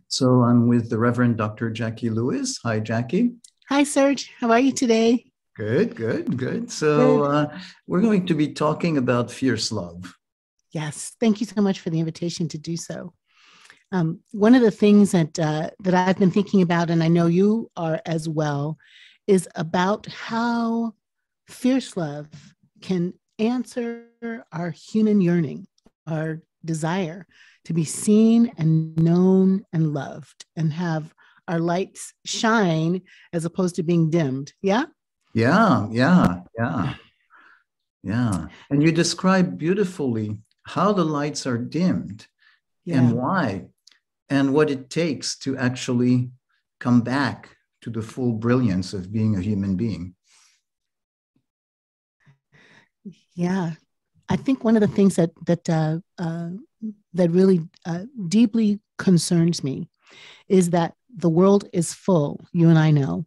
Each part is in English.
So I'm with the Reverend Dr. Jacqui Lewis. Hi, Jacqui. Hi, Serge. How are you today? Good, good, good. So Good. we're going to be talking about fierce love. Yes. Thank you so much for the invitation to do so. One of the things that I've been thinking about, and I know you are as well, is about how fierce love can answer our human yearning, our desire to be seen and known and loved, and have our lights shine as opposed to being dimmed. Yeah. Yeah. And you describe beautifully how the lights are dimmed and Yeah. why, and what it takes to actually come back to the full brilliance of being a human being. Yeah. I think one of the things that really deeply concerns me is that the world is full, you and I know,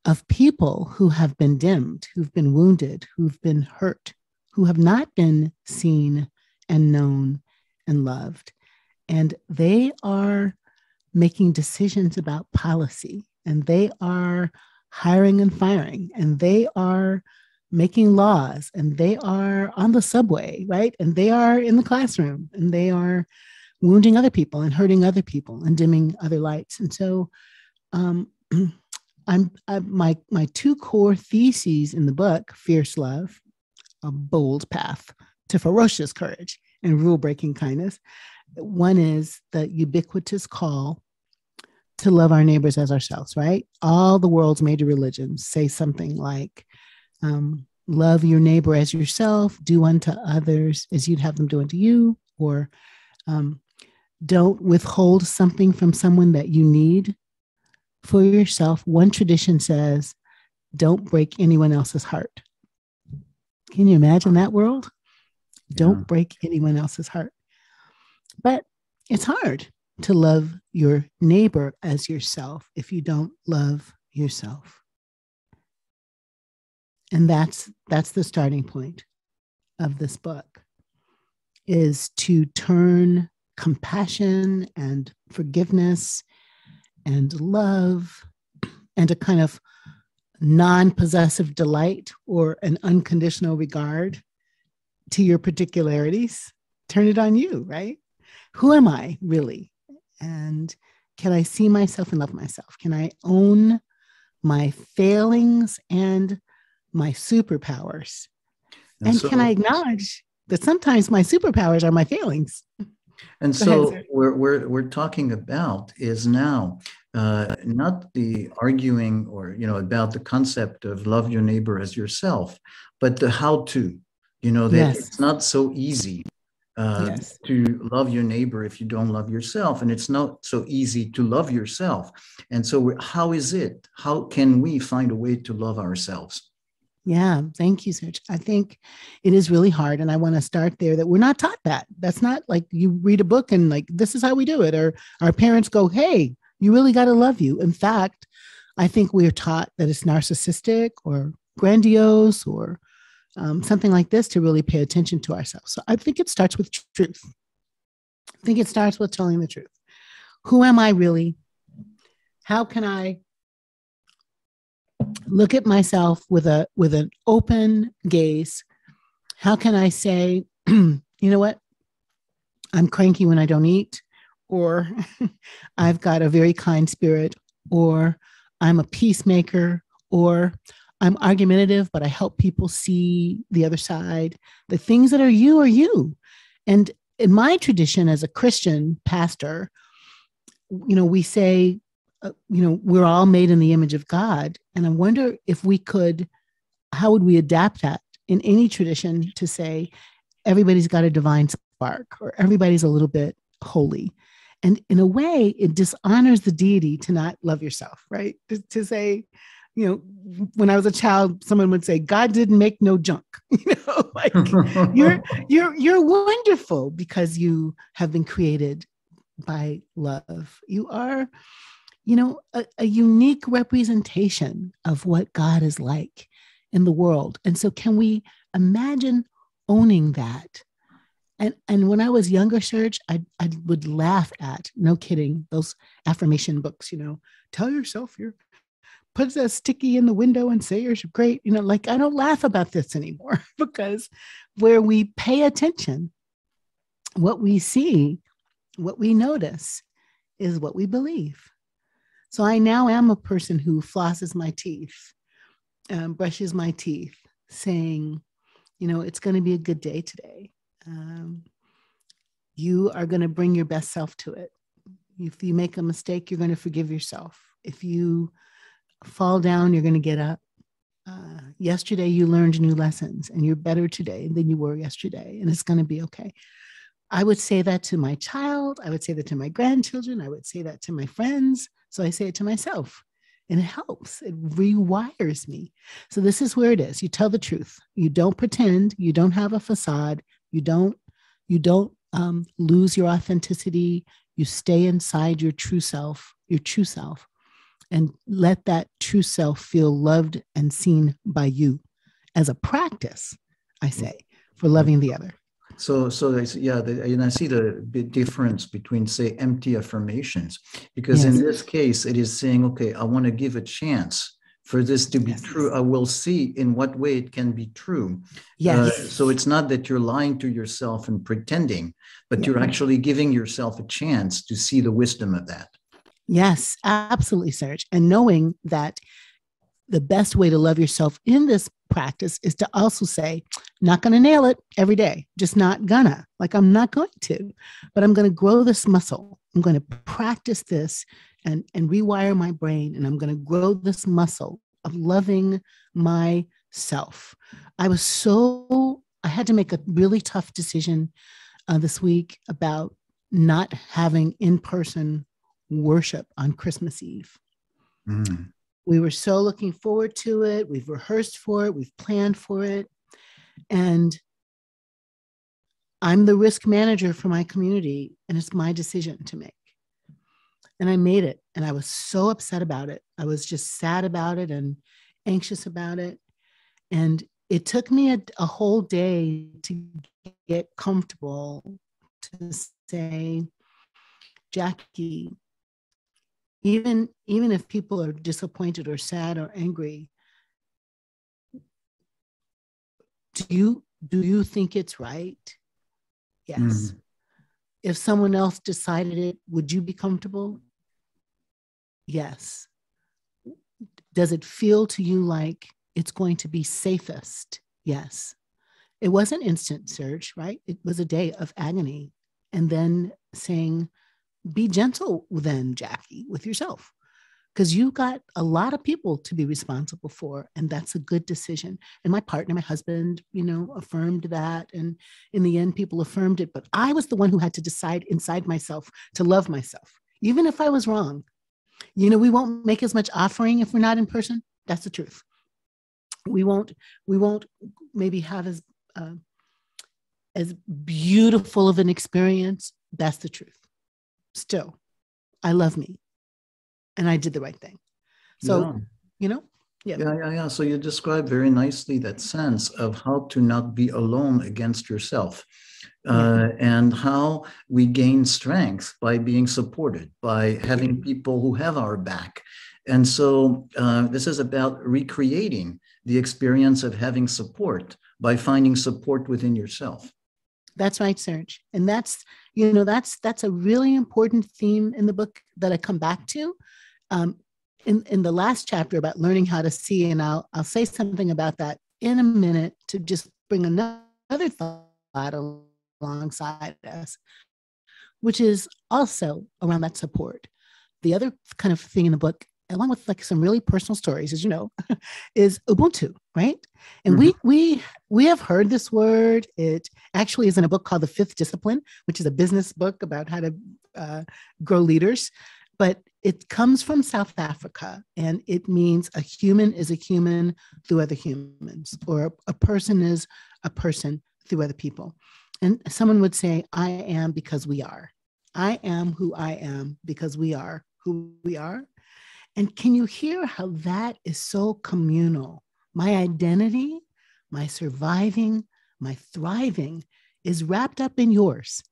of people who have been dimmed, who've been wounded, who've been hurt, who have not been seen and known and loved. And they are making decisions about policy, and they are hiring and firing, and they are making laws, and they are on the subway, right? And they are in the classroom, and they are wounding other people and hurting other people and dimming other lights. And so um, my two core theses in the book, Fierce Love, A Bold Path to Ferocious Courage and Rule Breaking Kindness. One is the ubiquitous call to love our neighbors as ourselves, right? All the world's major religions say something like, love your neighbor as yourself, do unto others as you'd have them do unto you, or don't withhold something from someone that you need for yourself. One tradition says, don't break anyone else's heart. Can you imagine that world? Don't break anyone else's heart. But it's hard to love your neighbor as yourself if you don't love yourself. And that's the starting point of this book, is to turn compassion and forgiveness and love and a kind of non-possessive delight or an unconditional regard to your particularities. Turn it on you, right? Who am I really? And can I see myself and love myself? Can I own my failings and my superpowers? And can I acknowledge that sometimes my superpowers are my failings? And so we're talking about is now not the arguing or about the concept of love your neighbor as yourself, but the how to. That it's not so easy to love your neighbor if you don't love yourself, and it's not so easy to love yourself. And so how is it? How can we find a way to love ourselves? Yeah, thank you, Serge. I think it is really hard. And I want to start there, that we're not taught that. That's not like you read a book and like, this is how we do it. Or our parents go, hey, you really got to love you. In fact, I think we're taught that it's narcissistic or grandiose or something like this to really pay attention to ourselves. So I think it starts with truth. I think it starts with telling the truth. Who am I really? How can I look at myself with an open gaze? How can I say, you know what? I'm cranky when I don't eat, or I've got a very kind spirit, or I'm a peacemaker, or I'm argumentative, but I help people see the other side. The things that are you. And in my tradition as a Christian pastor, we say, we're all made in the image of God. And I wonder if how would we adapt that in any tradition to say, everybody's got a divine spark, or everybody's a little bit holy. And in a way, it dishonors the deity to not love yourself, right? To say, when I was a child, someone would say, God didn't make no junk. Like you're wonderful because you have been created by love. You are, a unique representation of what God is like in the world. And so can we imagine owning that And when I was younger, Serge, I would laugh at, no kidding, those affirmation books, tell yourself you're, put a sticky in the window and say you're great. Like I don't laugh about this anymore because where we pay attention, what we see, what we notice is what we believe. So I now am a person who flosses my teeth, brushes my teeth, saying, it's going to be a good day today. You are going to bring your best self to it. If you make a mistake, you're going to forgive yourself. If you fall down, you're going to get up. Yesterday, you learned new lessons and you're better today than you were yesterday, and it's going to be okay. I would say that to my child. I would say that to my grandchildren. I would say that to my friends. So I say it to myself, and it helps. It rewires me. So this is where it is. You tell the truth. You don't pretend. You don't have a facade. You don't lose your authenticity. You stay inside your true self, and let that true self feel loved and seen by you as a practice, I say, for loving the other. So and I see the big difference between, say, empty affirmations, because in this case, it is saying, okay, I want to give a chance for this to be true. I will see in what way it can be true. Yes. So it's not that you're lying to yourself and pretending, but you're actually giving yourself a chance to see the wisdom of that. Yes, absolutely, Serge. And knowing that the best way to love yourself in this practice is to also say, not going to nail it every day, just not gonna, like I'm not going to, but I'm going to grow this muscle. I'm going to practice this and rewire my brain. And I'm going to grow this muscle of loving myself. I had to make a really tough decision this week about not having in-person worship on Christmas Eve. Mm. We were so looking forward to it. We've rehearsed for it. We've planned for it. And I'm the risk manager for my community, and it's my decision to make. And I made it, and I was so upset about it. I was just sad about it and anxious about it. And it took me a whole day to get comfortable to say, Jacqui, even if people are disappointed or sad or angry, do you think it's right? Yes. Mm. If someone else decided it, would you be comfortable? Yes. Does it feel to you like it's going to be safest? Yes. It wasn't instant, Serge, right? It was a day of agony. And then saying, be gentle then, Jacqui, with yourself, because you got a lot of people to be responsible for, and that's a good decision. And my partner, my husband, affirmed that. And in the end, people affirmed it. But I was the one who had to decide inside myself to love myself, even if I was wrong. We won't make as much offering if we're not in person. That's the truth. We won't maybe have as beautiful of an experience. That's the truth. Still, I love me, and I did the right thing. So, Yeah. So you describe very nicely that sense of how to not be alone against yourself, and how we gain strength by being supported, by having people who have our back. And so this is about recreating the experience of having support by finding support within yourself. That's right, Serge. And that's a really important theme in the book that I come back to. In the last chapter about learning how to see, and I'll say something about that in a minute to just bring another thought alongside us, which is also around that support. The other kind of thing in the book, along with like some really personal stories, as you know, is Ubuntu, right? And we have heard this word. It actually is in a book called The Fifth Discipline, which is a business book about how to grow leaders. But it comes from South Africa, and it means a human is a human through other humans, or a person is a person through other people. And someone would say, I am because we are. I am who I am because we are who we are. And can you hear how that is so communal? My identity, my surviving, my thriving is wrapped up in yours,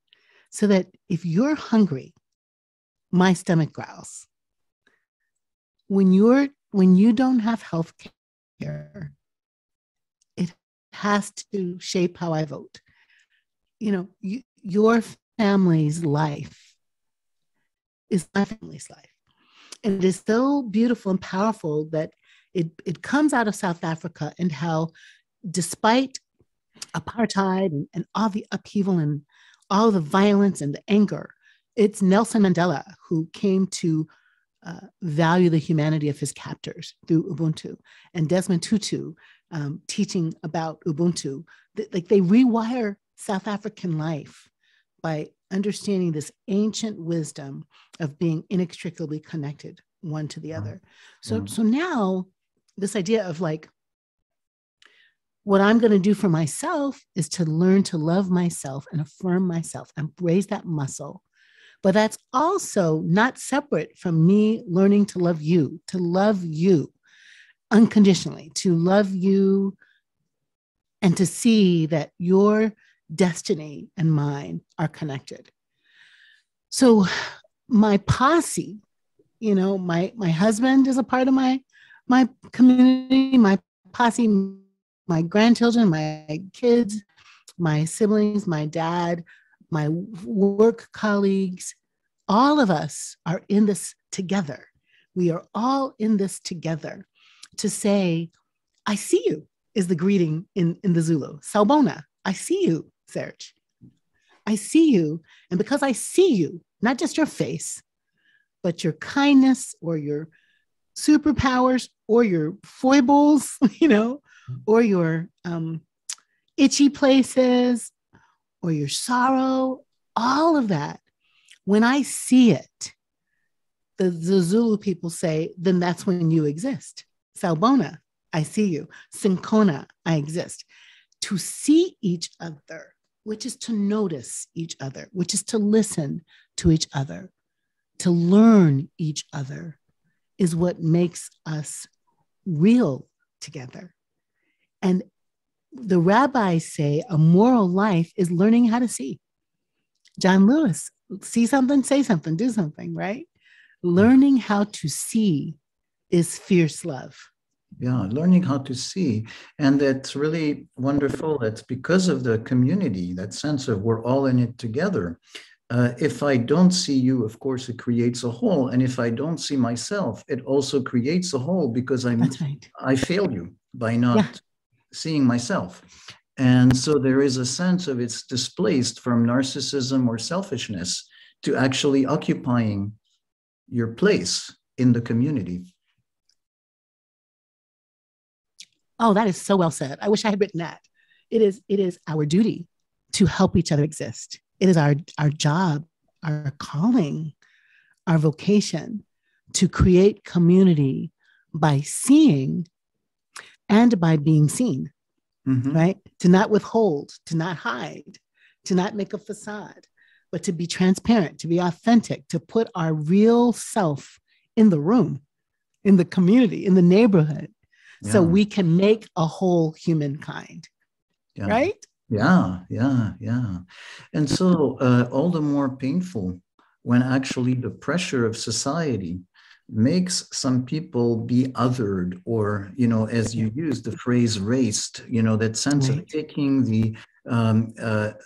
so that if you're hungry, my stomach growls. When you don't have health care, it has to shape how I vote. Your family's life is my family's life. And it is so beautiful and powerful that it comes out of South Africa, and how, despite apartheid and all the upheaval and all the violence and the anger, it's Nelson Mandela who came to value the humanity of his captors through Ubuntu, and Desmond Tutu teaching about Ubuntu. They rewire South African life by understanding this ancient wisdom of being inextricably connected one to the other. So now this idea of like, what I'm going to do for myself is to learn to love myself and affirm myself and raise that muscle. But that's also not separate from me learning to love you unconditionally, to love you and to see that your destiny and mine are connected. So my posse, my husband is a part of my community, my posse, my grandchildren, my kids, my siblings, my dad, my work colleagues, all of us are in this together. We are all in this together to say, I see you, is the greeting in the Zulu. Sawubona, I see you, Serge. I see you. And because I see you, not just your face, but your kindness or your superpowers or your foibles, or your itchy places or your sorrow, all of that. When I see it, the Zulu people say, then that's when you exist. Sawubona, I see you. Sinkona, I exist. To see each other, which is to notice each other, which is to listen to each other, to learn each other, is what makes us real together. And the rabbis say a moral life is learning how to see. John Lewis, see something, say something, do something, right? Learning how to see is fierce love. Yeah, learning how to see. And that's really wonderful. That's because of the community, that sense of we're all in it together. If I don't see you, of course, it creates a hole. And if I don't see myself, it also creates a hole because I failed you by not seeing myself. And so there is a sense of it's displaced from narcissism or selfishness to actually occupying your place in the community. Oh, that is so well said. I wish I had written that. It is our duty to help each other exist. It is our job, our calling, our vocation to create community by seeing and by being seen, right? To not withhold, to not hide, to not make a facade, but to be transparent, to be authentic, to put our real self in the room, in the community, in the neighborhood, so we can make a whole humankind, right? Yeah. And so all the more painful when actually the pressure of society makes some people be othered, or, as you use the phrase raced, that sense of taking the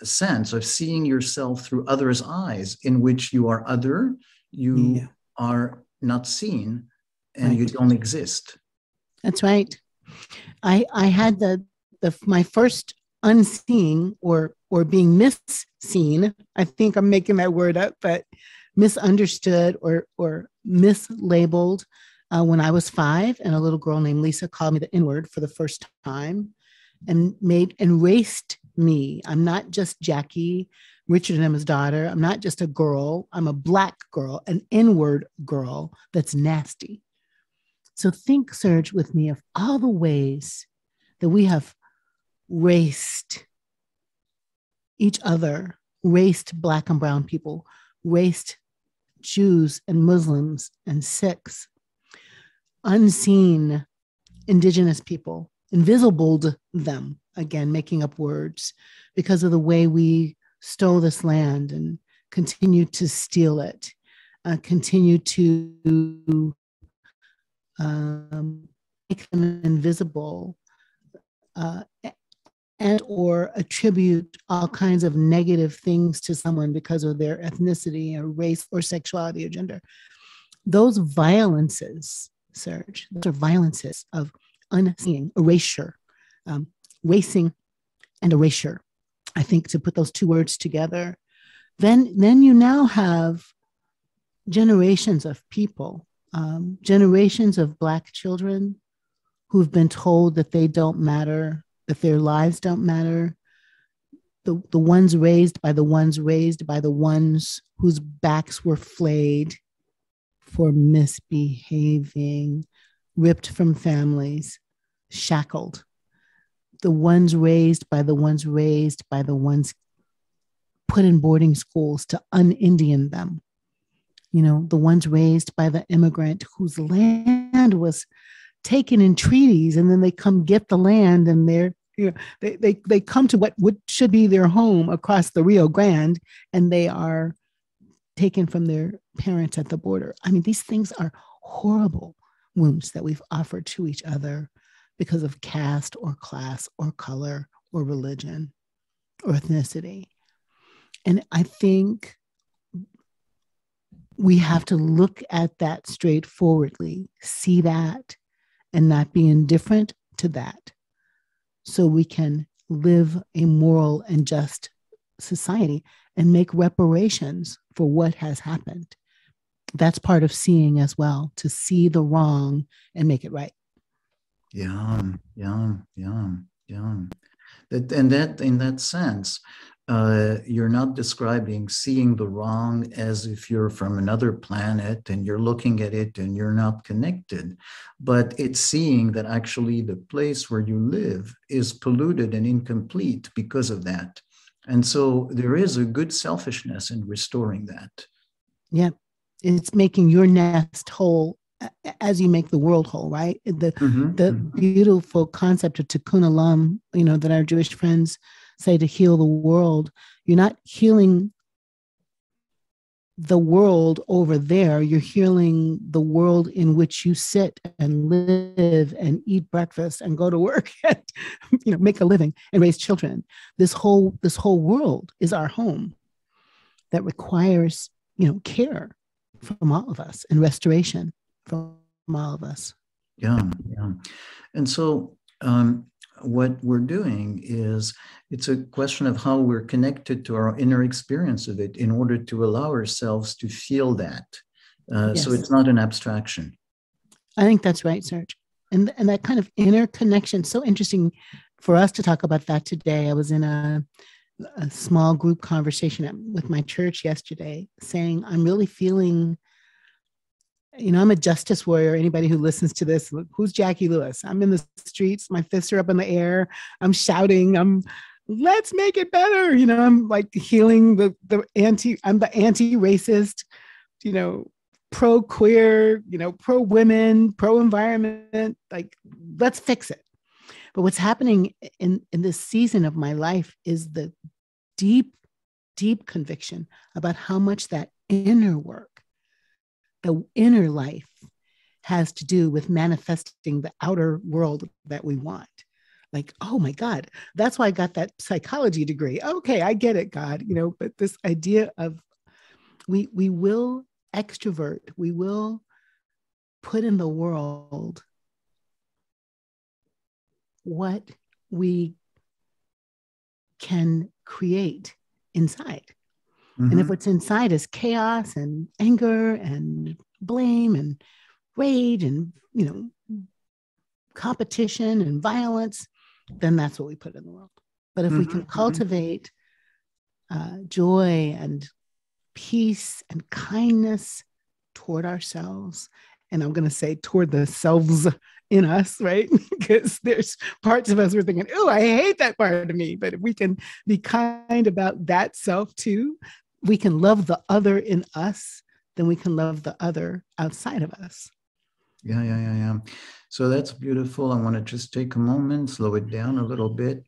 sense of seeing yourself through others' eyes, in which you are other, you are not seen, and you don't exist. That's right. I had my first unseeing or being misseen. I think I'm making that word up, but misunderstood or mislabeled when I was 5, and a little girl named Lisa called me the N-word for the first time and erased me. I'm not just Jacqui, Richard and Emma's daughter. I'm not just a girl. I'm a Black girl, an N-word girl that's nasty. So think, Serge, with me of all the ways that we have raced each other, raced Black and brown people, raced Jews and Muslims and Sikhs, unseen Indigenous people, invisibled them, again, making up words, because of the way we stole this land and continue to steal it, continue to make them invisible, and or attribute all kinds of negative things to someone because of their ethnicity or race or sexuality or gender. Those violences, Serge, those are violences of unseeing, erasure, racing and erasure. I think to put those two words together, then you now have generations of people, generations of Black children who've been told that they don't matter, that their lives don't matter. The ones raised by the ones raised by the ones whose backs were flayed for misbehaving, ripped from families, shackled. The ones raised by the ones raised by the ones put in boarding schools to un-Indian them. You know, the ones raised by the immigrant whose land was taken in treaties, and then they come get the land, and they come to what should be their home across the Rio Grande, and they are taken from their parents at the border. I mean, these things are horrible wounds that we've offered to each other because of caste or class or color or religion or ethnicity. And I think we have to look at that straightforwardly, see that, and not be indifferent to that, so we can live a moral and just society and make reparations for what has happened. That's part of seeing as well, to see the wrong and make it right. Yeah. That in that sense, you're not describing seeing the wrong as if you're from another planet and you're looking at it and you're not connected, but it's seeing that actually the place where you live is polluted and incomplete because of that. And so there is a good selfishness in restoring that. Yeah, it's making your nest whole as you make the world whole, right? The beautiful concept of tikkun olam, you know, that our Jewish friends say, to heal the world. You're not healing the world over there. You're healing the world in which you sit and live and eat breakfast and go to work and, you know, make a living and raise children. This whole world is our home that requires, you know, care from all of us and restoration from all of us. Yeah. And so what we're doing is, it's a question of how we're connected to our inner experience of it in order to allow ourselves to feel that. Yes. So it's not an abstraction. I think that's right, Serge. And that kind of inner connection, so interesting for us to talk about that today. I was in a small group conversation with my church yesterday, saying, I'm really feeling, you know, I'm a justice warrior. Anybody who listens to this, who's Jacqui Lewis? I'm in the streets, my fists are up in the air, I'm shouting, let's make it better. You know, I'm like healing I'm the anti-racist, you know, pro-queer, you know, pro-women, pro-environment, like, let's fix it. But what's happening in this season of my life is the deep, deep conviction about how much that inner work, the inner life, has to do with manifesting the outer world that we want. Like, oh my God, that's why I got that psychology degree. Okay, I get it, God, you know, but this idea of we will extrovert, we will put in the world what we can create inside. And if what's inside is chaos and anger and blame and rage and, you know, competition and violence, then that's what we put in the world. But if we can cultivate joy and peace and kindness toward ourselves, and I'm going to say toward the selves in us, right? Because there's parts of us we're thinking, oh, I hate that part of me. But if we can be kind about that self too, we can love the other in us, then we can love the other outside of us. Yeah. So that's beautiful. I want to just take a moment, slow it down a little bit.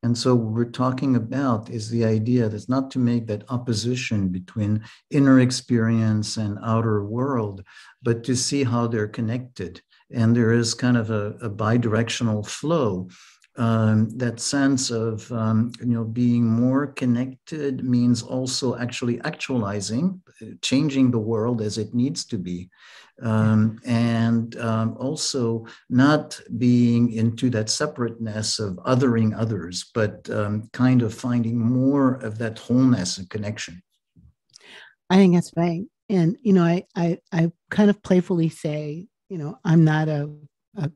And so what we're talking about is the idea that's not to make that opposition between inner experience and outer world, but to see how they're connected. And there is kind of a bidirectional flow. That sense of being more connected means also actually actualizing, changing the world as it needs to be, and also not being into that separateness of othering others, but kind of finding more of that wholeness and connection. I think that's right. And, I kind of playfully say, I'm not a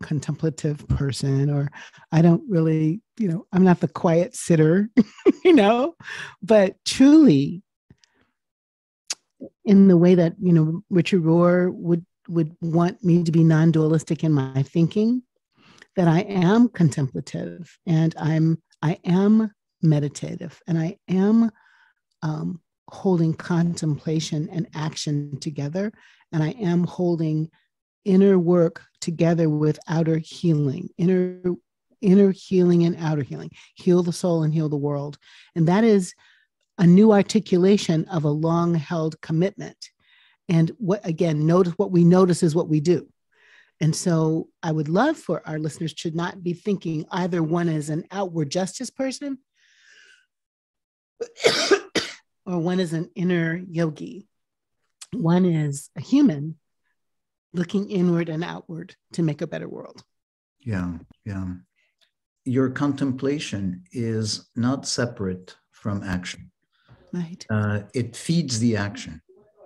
contemplative person, or I don't really, I'm not the quiet sitter, but truly in the way that, Richard Rohr would want me to be non-dualistic in my thinking, that I am contemplative and I am meditative and I am holding contemplation and action together, and I am holding inner work together with outer healing, inner healing and outer healing, heal the soul and heal the world. And that is a new articulation of a long held commitment. And notice what we notice is what we do. And so I would love for our listeners to not be thinking either one is an outward justice person or one is an inner yogi. One is a human looking inward and outward to make a better world. Yeah. Your contemplation is not separate from action. Right. It feeds the action.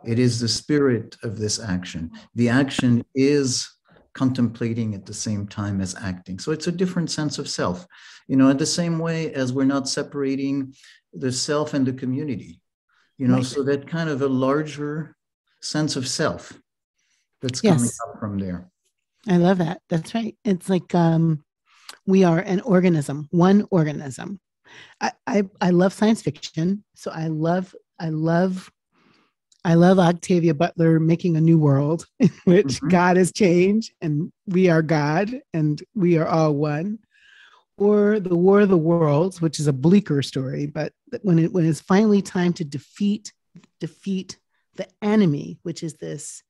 It is the spirit of this action. The action is contemplating at the same time as acting. So it's a different sense of self, in the same way as we're not separating the self and the community, right. So that kind of a larger sense of self that's coming up from there. I love that. That's right. It's like we are an organism, one organism. I love science fiction, so I love Octavia Butler making a new world in which God has changed and we are God and we are all one. Or the War of the Worlds, which is a bleaker story, but when it's finally time to defeat the enemy, which is this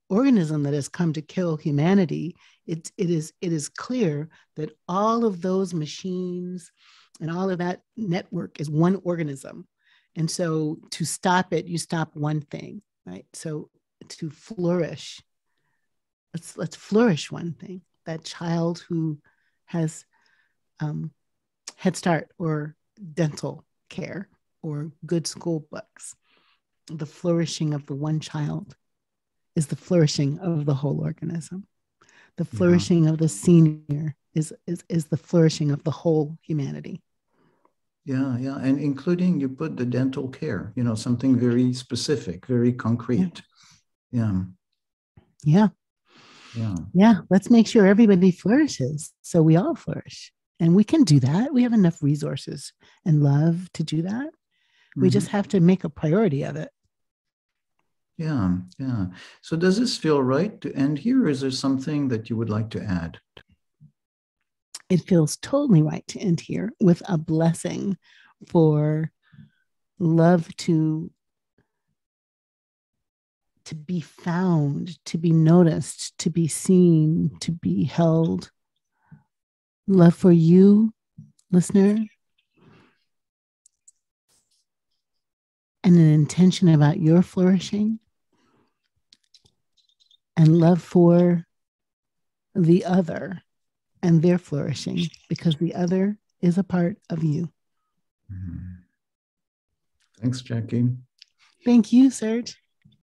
organism that has come to kill humanity, it is clear that all of those machines and all of that network is one organism. And so to stop it, you stop one thing, right? So to flourish, let's flourish one thing. That child who has Head Start or dental care or good school books, the flourishing of the one child is the flourishing of the whole organism. The flourishing of the senior is the flourishing of the whole humanity. Yeah. And including, you put the dental care, something very specific, very concrete. Yeah. Let's make sure everybody flourishes so we all flourish. And we can do that. We have enough resources and love to do that. We just have to make a priority of it. Yeah. So does this feel right to end here, or is there something that you would like to add? It feels totally right to end here with a blessing for love to be found, to be noticed, to be seen, to be held. Love for you, listener, and an intention about your flourishing, and love for the other and their flourishing, because the other is a part of you. Thanks, Jacqui. Thank you, Serge.